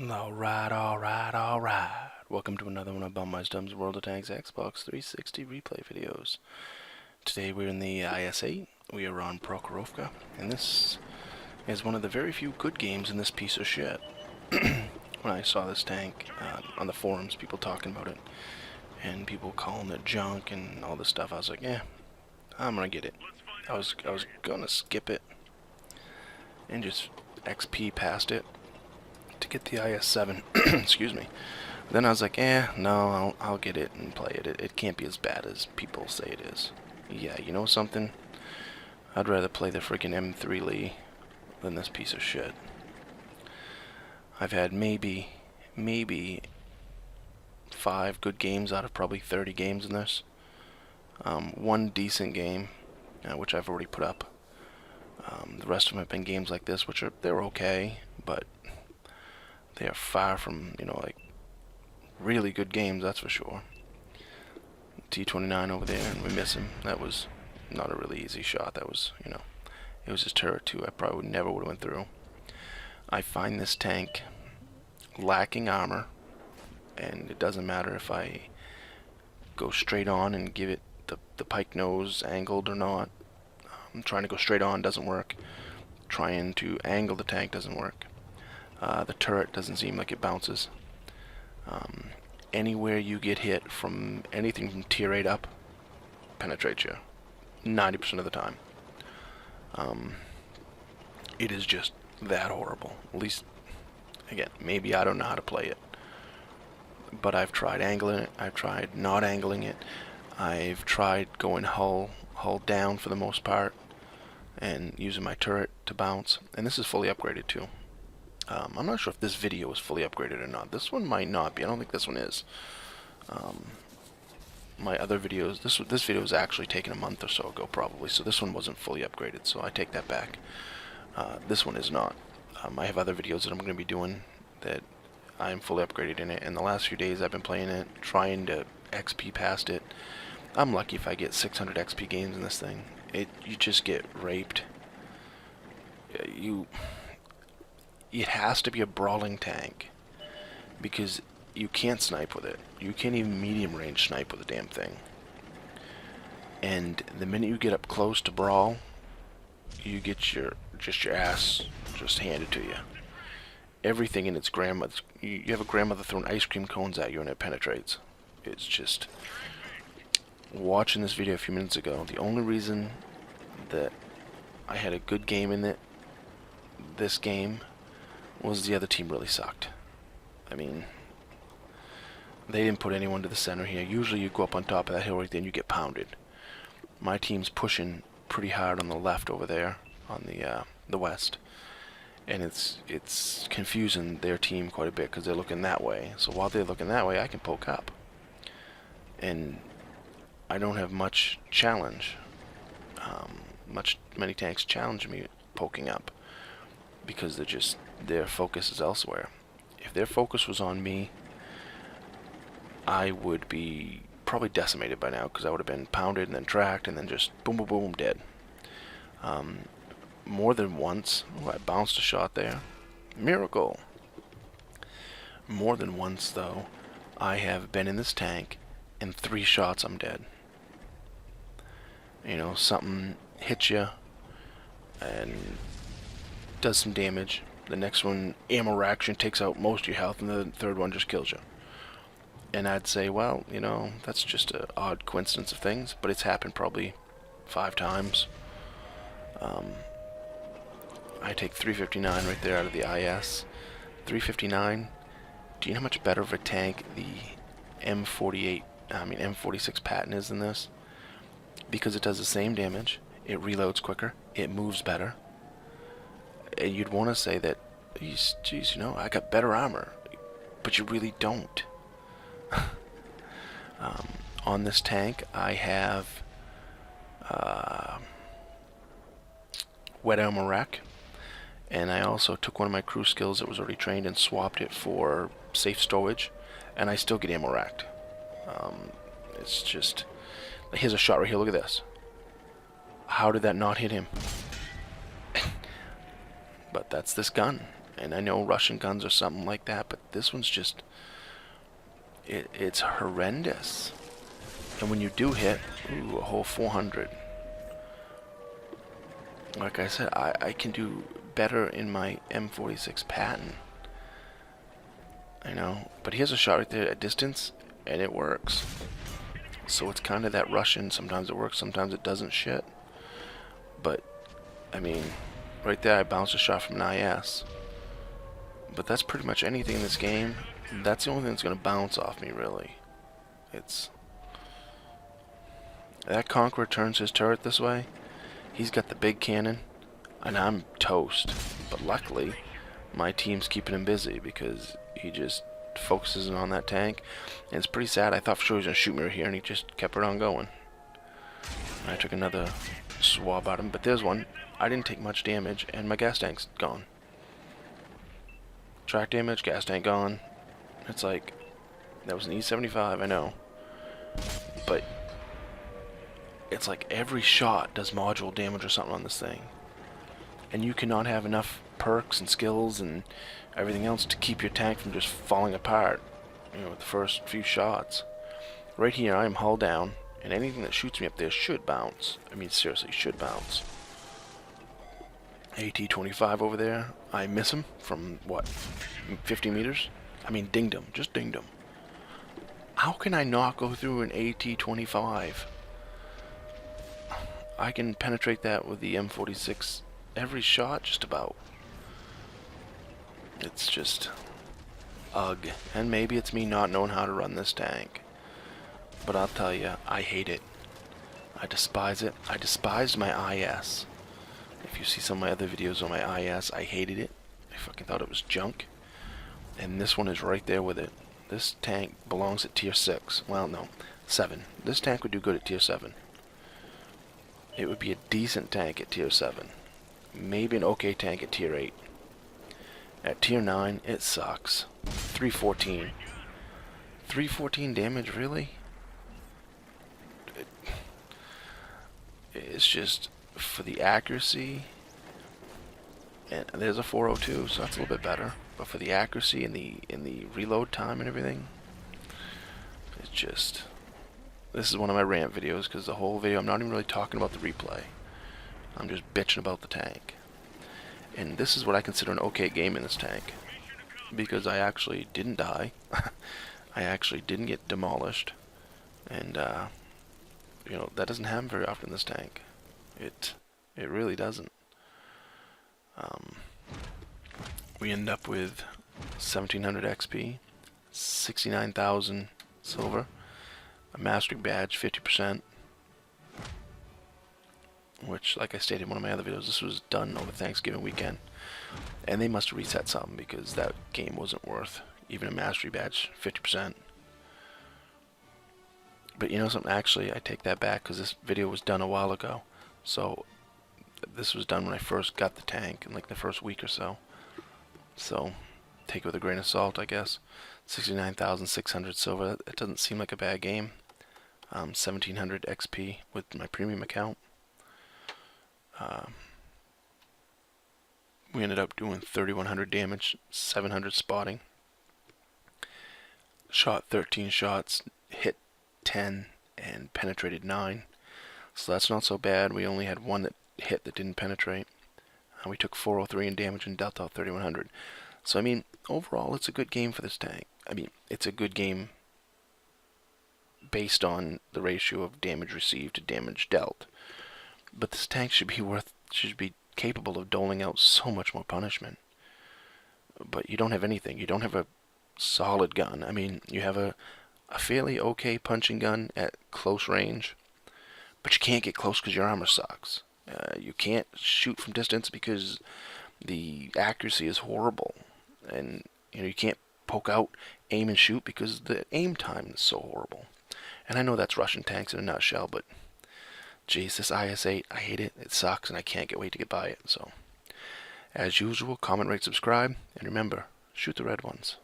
Alright. Welcome to another one of BumpmyStump's World of Tanks Xbox 360 replay videos. Today we're in the IS-8. We are on Prokhorovka, and this is one of the very few good games in this piece of shit. When I saw this tank on the forums, people talking about it, and people calling it junk and all this stuff, I was like, yeah, I'm gonna get it. I was gonna skip it and just XP past it to get the IS-7. Excuse me. Then I was like, no, I'll get it and play it. It can't be as bad as people say it is. Yeah, you know something? I'd rather play the freaking M3 Lee than this piece of shit. I've had maybe 5 good games out of probably 30 games in this. One decent game, which I've already put up. The rest of them have been games like this, which they're okay, but they are far from, like really good games, that's for sure. T-29 over there, and we miss him. That was not a really easy shot. That was, it was his turret too. I probably never would have went through. I find this tank lacking armor, and it doesn't matter if I go straight on and give it the pike nose angled or not. I'm trying to go straight on, doesn't work. Trying to angle the tank doesn't work. The turret doesn't seem like it bounces. Anywhere you get hit from anything from tier 8 up penetrates you 90% of the time. It is just that horrible. At least, again, maybe I don't know how to play it, but I've tried angling it, I've tried not angling it, I've tried going hull down for the most part and using my turret to bounce, and this is fully upgraded too. I'm not sure if this video is fully upgraded or not. This one might not be. I don't think this one is. My other videos, this video was actually taken a month or so ago probably, so this one wasn't fully upgraded, so I take that back. This one is not. I have other videos that I'm going to be doing that I am fully upgraded in it, and the last few days I've been playing it, trying to XP past it. I'm lucky if I get 600 XP games in this thing. You just get raped. It has to be a brawling tank, because you can't snipe with it. You can't even medium range snipe with the damn thing. And the minute you get up close to brawl, you get your ass just handed to you. Everything in its grandmother. You have a grandmother throwing ice cream cones at you and it penetrates. It's just, watching this video a few minutes ago, the only reason that I had a good game in this game was the other team really sucked. I mean, they didn't put anyone to the center here. Usually you go up on top of that hill right there and you get pounded. My team's pushing pretty hard on the left over there, on the west, and it's confusing their team quite a bit because they're looking that way. So while they're looking that way, I can poke up, and I don't have much challenge. Many tanks challenge me poking up, because their focus is elsewhere. If their focus was on me, I would be probably decimated by now, because I would have been pounded and then tracked and then just boom, boom, boom, dead. More than once, I bounced a shot there. Miracle. More than once, though, I have been in this tank, and 3 shots I'm dead. Something hits you and does some damage. The next one, ammo reaction, takes out most of your health, and the third one just kills you. And I'd say, well, that's just an odd coincidence of things, but it's happened probably 5 times. I take 359 right there out of the IS. 359. Do you know how much better of a tank the M46 Patton is than this? Because it does the same damage, it reloads quicker, it moves better. And you'd want to say that, geez, I got better armor, but you really don't. On this tank, I have wet armor rack, and I also took one of my crew skills that was already trained and swapped it for safe stowage, and I still get ammo racked. It's just, here's a shot right here, look at this. How did that not hit him? But that's this gun. And I know Russian guns are something like that, but this one's just, it's horrendous. And when you do hit, ooh, a whole 400. Like I said, I can do better in my M46 Patton. I know, but he has a shot right there at distance, and it works. So it's kind of that Russian, sometimes it works, sometimes it doesn't shit. But, I mean, right there I bounced a shot from an IS. But that's pretty much anything in this game. That's the only thing that's going to bounce off me, really. It's... That Conqueror turns his turret this way. He's got the big cannon, and I'm toast. But luckily, my team's keeping him busy because he just focuses on that tank. And it's pretty sad. I thought for sure he was going to shoot me right here, and he just kept right on going. I took another swab at him, but there's one. I didn't take much damage, and my gas tank's gone. Track damage, gas tank gone. It's like, that was an E75, I know. But it's like every shot does module damage or something on this thing. And you cannot have enough perks and skills and everything else to keep your tank from just falling apart, you know, with the first few shots. Right here, I am hull down, and anything that shoots me up there should bounce. I mean, seriously, should bounce. AT-25 over there, I miss him from, what, 50 meters? I mean, dinged him, just dinged him. How can I not go through an AT-25? I can penetrate that with the M46 every shot, just about. It's just, ugh. And maybe it's me not knowing how to run this tank. But I'll tell you, I hate it. I despise it. I despised my IS. If you see some of my other videos on my IS, I hated it. I fucking thought it was junk. And this one is right there with it. This tank belongs at tier 6. Well, no, 7. This tank would do good at tier 7. It would be a decent tank at tier 7. Maybe an okay tank at tier 8. At tier 9, it sucks. 314. 314 damage, really? It's just, for the accuracy, and there's a 402, so that's a little bit better. But for the accuracy and the reload time and everything, it's just... This is one of my rant videos, because the whole video, I'm not even really talking about the replay. I'm just bitching about the tank. And this is what I consider an okay game in this tank. Because I actually didn't die. I actually didn't get demolished. And, you know, that doesn't happen very often in this tank. It really doesn't. We end up with 1700 XP, 69,000 silver, a mastery badge, 50%, which, like I stated in one of my other videos, this was done over Thanksgiving weekend, and they must have reset something because that game wasn't worth even a mastery badge, 50%. But you know something, actually, I take that back because this video was done a while ago. So, this was done when I first got the tank, in like the first week or so. So, take it with a grain of salt, I guess. 69,600 silver, that doesn't seem like a bad game. 1700 XP with my premium account. We ended up doing 3100 damage, 700 spotting. Shot 13 shots, hit 10, and penetrated 9. So that's not so bad. We only had one that hit that didn't penetrate. We took 403 in damage and dealt out 3100. So I mean, overall, it's a good game for this tank. I mean, it's a good game based on the ratio of damage received to damage dealt. But this tank should be capable of doling out so much more punishment. But you don't have anything. You don't have a solid gun. I mean, you have a fairly okay punching gun at close range, but you can't get close because your armor sucks. You can't shoot from distance because the accuracy is horrible, and you know you can't poke out, aim and shoot because the aim time is so horrible. And I know that's Russian tanks in a nutshell, but geez, this IS-8, I hate it. It sucks, and I can't wait to get by it. So, as usual, comment, rate, subscribe, and remember, shoot the red ones.